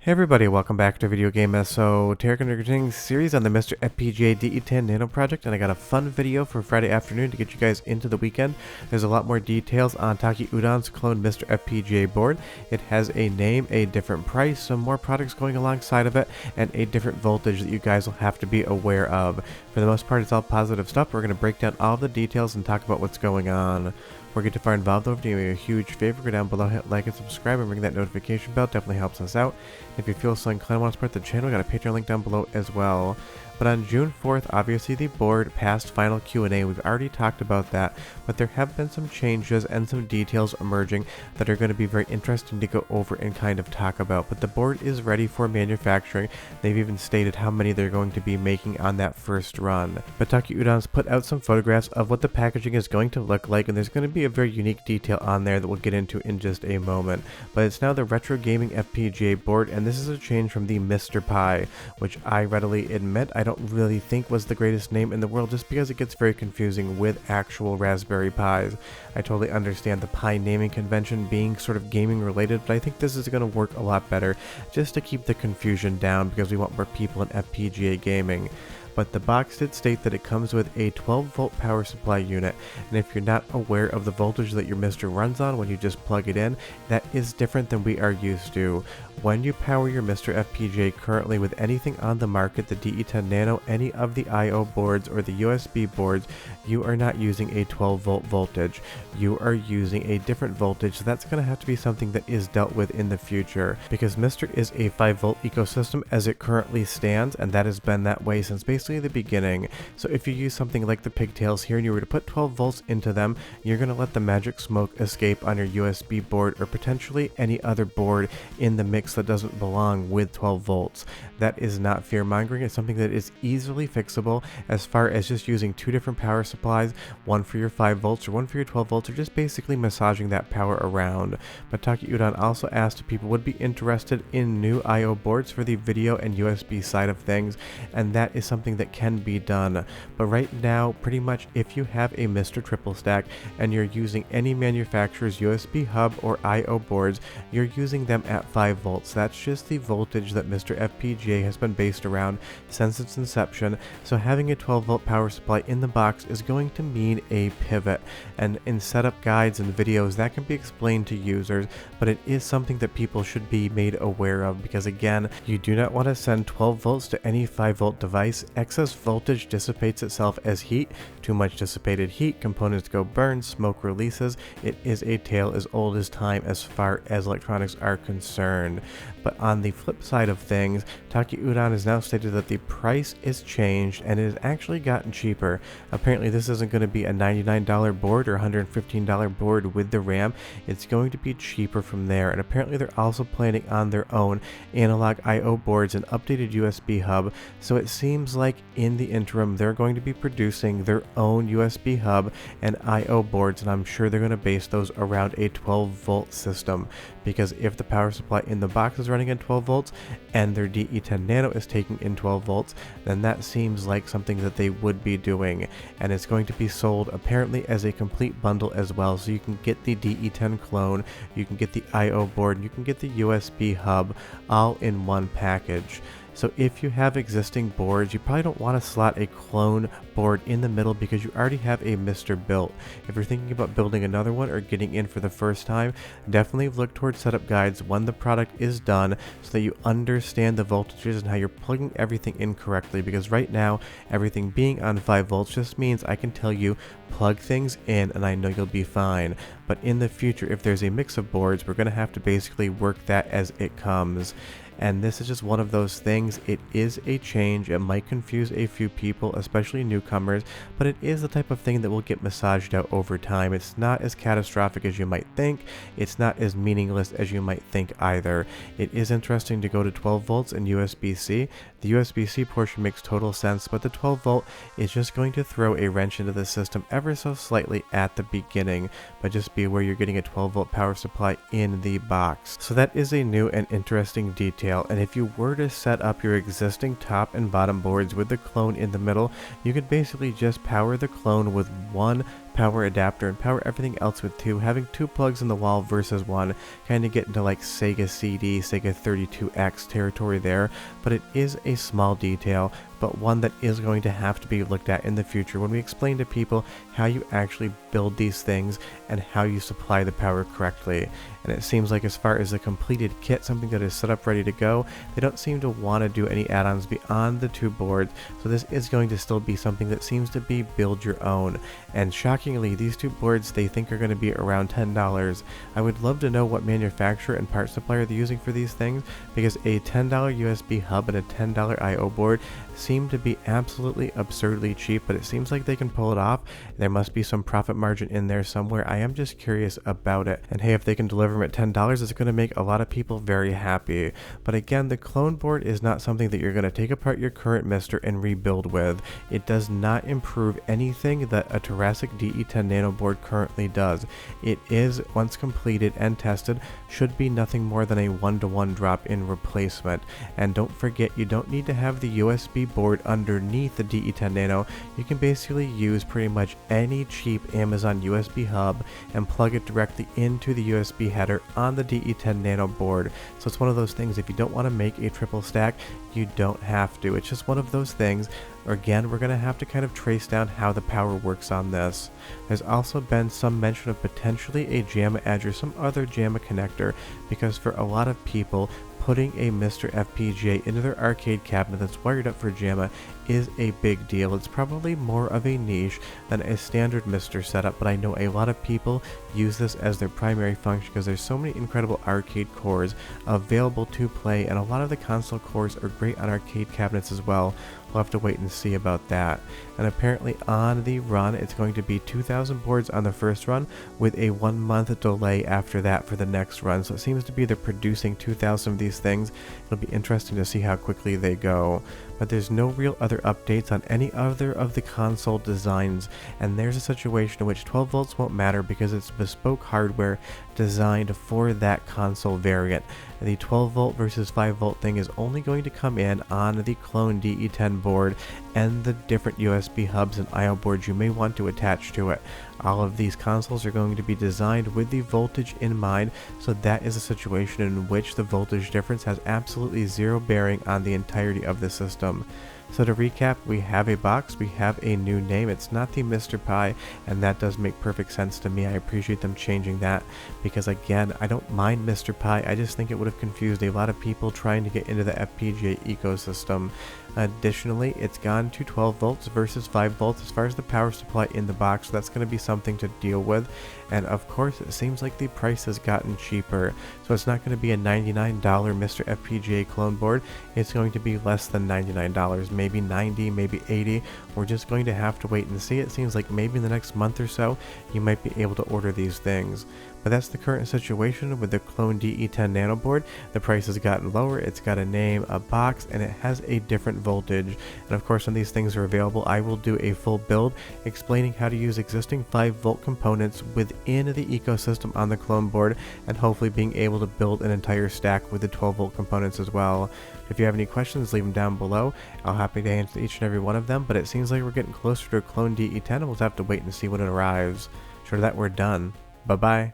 Hey everybody, welcome back to Video Game SO Terraconverting series on the MiSTer FPGA DE10 Nano project, and I got a fun video for Friday afternoon to get you guys into the weekend. There's a lot more details on Taki Udon's clone MiSTer FPGA board. It has a name, a different price, some more products going alongside of it, and a different voltage that you guys will have to be aware of. For the most part, it's all positive stuff. We're going to break down all the details and talk about what's going on. Before we get too far involved though, if you do me a huge favor, go down below, hit like and subscribe, and ring that notification bell. Definitely helps us out. If you feel so inclined and want to support the channel, we got a Patreon link down below as well. But on June 4th, obviously the board passed final Q&A. We've already talked about that, but there have been some changes and some details emerging that are going to be very interesting to go over and kind of talk about. But the board is ready for manufacturing. They've even stated how many they're going to be making on that first run. But Taki Udon's put out some photographs of what the packaging is going to look like, and there's going to be a very unique detail on there that we'll get into in just a moment. But it's now the retro gaming FPGA board, and this is a change from the MiSTer Pi, which I readily admit I don't really think was the greatest name in the world, just because it gets very confusing with actual Raspberry Pis. I totally understand the Pi naming convention being sort of gaming related, but I think this is going to work a lot better just to keep the confusion down, because we want more people in FPGA gaming. But the box did state that it comes with a 12-volt power supply unit, and if you're not aware of the voltage that your MiSTer runs on when you just plug it in, that is different than we are used to. When you power your MiSTer FPGA currently with anything on the market, the DE10 Nano, any of the I/O boards, or the USB boards, you are not using a 12-volt voltage. You are using a different voltage, so that's going to have to be something that is dealt with in the future, because MiSTer is a 5-volt ecosystem as it currently stands, and that has been that way since basically the beginning. So if you use something like the pigtails here and you were to put 12 volts into them, you're going to let the magic smoke escape on your USB board, or potentially any other board in the mix that doesn't belong with 12 volts. That is not fear-mongering. It's something that is easily fixable as far as just using two different power supplies, one for your 5 volts or one for your 12 volts, or just basically massaging that power around. But Taki Udon also asked if people would be interested in new I/O boards for the video and USB side of things, and that is something that can be done. But right now, pretty much if you have a MiSTer triple stack and you're using any manufacturer's USB hub or I/O boards, you're using them at 5 volts. That's just the voltage that MiSTer FPGA has been based around since its inception, so having a 12-volt power supply in the box is going to mean a pivot, and in setup guides and videos that can be explained to users, but it is something that people should be made aware of, because again, you do not want to send 12 volts to any 5-volt device. Excess voltage dissipates itself as heat. Too much dissipated heat, components go burn, smoke releases. It is a tale as old as time as far as electronics are concerned. But on the flip side of things, Taki Udon has now stated that the price is changed and it has actually gotten cheaper. Apparently this isn't going to be a $99 board or $115 board with the RAM. It's going to be cheaper from there, and apparently they're also planning on their own analog I/O boards and updated USB hub, so it seems like in the interim they're going to be producing their own USB hub and I/O boards, and I'm sure they're going to base those around a 12-volt system, because if the power supply in the box is running at 12 volts and their DE10 Nano is taking in 12 volts, then that seems like something that they would be doing, and it's going to be sold apparently as a complete bundle as well. So you can get the DE10 clone, you can get the I/O board, you can get the USB hub all in one package. So if you have existing boards, you probably don't want to slot a clone board in the middle, because you already have a MiSTer built. If you're thinking about building another one or getting in for the first time, definitely look towards setup guides when the product is done, so that you understand the voltages and how you're plugging everything in correctly, because right now everything being on 5 volts just means I can tell you plug things in and I know you'll be fine. But in the future, if there's a mix of boards, we're going to have to basically work that as it comes. And this is just one of those things. It is a change. It might confuse a few people, especially newcomers, but it is the type of thing that will get massaged out over time. It's not as catastrophic as you might think. It's not as meaningless as you might think either. It is interesting to go to 12 volts and USB-C. The USB-C portion makes total sense, but the 12 volt is just going to throw a wrench into the system ever so slightly at the beginning, but just be aware you're getting a 12 volt power supply in the box. So that is a new and interesting detail. And if you were to set up your existing top and bottom boards with the clone in the middle, you could basically just power the clone with one power adapter and power everything else with two. Having two plugs in the wall versus one kind of get into like Sega CD, Sega 32X territory there, but it is a small detail, but one that is going to have to be looked at in the future when we explain to people how you actually build these things and how you supply the power correctly. And it seems like as far as a completed kit, something that is set up ready to go, they don't seem to want to do any add-ons beyond the two boards, so this is going to still be something that seems to be build your own. And shockingly, these two boards they think are going to be around $10. I would love to know what manufacturer and part supplier they're using for these things, because a $10 USB hub and a $10 I/O board seem to be absolutely absurdly cheap, but it seems like they can pull it off. There must be some profit margin in there somewhere. I am just curious about it. And hey, if they can deliver them at $10, it's going to make a lot of people very happy. But again, the clone board is not something that you're going to take apart your current MiSTer and rebuild with. It does not improve anything that a Terasic DE10 Nano board currently does. It is, once completed and tested, should be nothing more than a one-to-one drop in replacement. And don't forget, you don't need to have the USB board underneath the DE10 Nano. You can basically use pretty much any cheap Amazon USB hub and plug it directly into the USB header on the DE10 Nano board. So it's one of those things, if you don't want to make a triple stack, you don't have to. It's just one of those things. Again, we're going to have to kind of trace down how the power works on this. There's also been some mention of potentially a JAMA edge or some other JAMA connector, because for a lot of people, putting a MiSTer FPGA into their arcade cabinet that's wired up for JAMA is a big deal. It's probably more of a niche than a standard MiSTer setup, but I know a lot of people use this as their primary function because there's so many incredible arcade cores available to play, and a lot of the console cores are great on arcade cabinets as well. We'll have to wait and see about that. And apparently on the run, it's going to be 2,000 boards on the first run with a 1 month delay after that for the next run. So it seems to be they're producing 2,000 of these things. It'll be interesting to see how quickly they go. But there's no real other updates on any other of the console designs, and there's a situation in which 12 volts won't matter because it's bespoke hardware designed for that console variant. The 12 volt versus 5 volt thing is only going to come in on the clone DE10 board and the different USB hubs and I/O boards you may want to attach to it. All of these consoles are going to be designed with the voltage in mind, so that is a situation in which the voltage difference has absolutely zero bearing on the entirety of the system. So to recap, we have a box, we have a new name, it's not the MiSTer Pi, and that does make perfect sense to me. I appreciate them changing that, because again, I don't mind MiSTer Pi, I just think it would have confused a lot of people trying to get into the FPGA ecosystem. Additionally, it's gone to 12 volts versus 5 volts as far as the power supply in the box, so that's going to be something to deal with. And of course, it seems like the price has gotten cheaper, so it's not going to be a $99 MiSTer FPGA clone board, it's going to be less than $99, maybe $90, maybe $80. We're just going to have to wait and see. It seems like maybe in the next month or so, you might be able to order these things. But that's the current situation with the clone DE10 Nano board. The price has gotten lower, it's got a name, a box, and it has a different voltage. And of course, when these things are available, I will do a full build explaining how to use existing 5 volt components within the ecosystem on the clone board, and hopefully being able to build an entire stack with the 12 volt components as well. If you have any questions, leave them down below. I'll be happy to answer each and every one of them, but it seems like we're getting closer to a clone DE10, and we'll have to wait and see when it arrives. Sure, that we're done. Bye bye.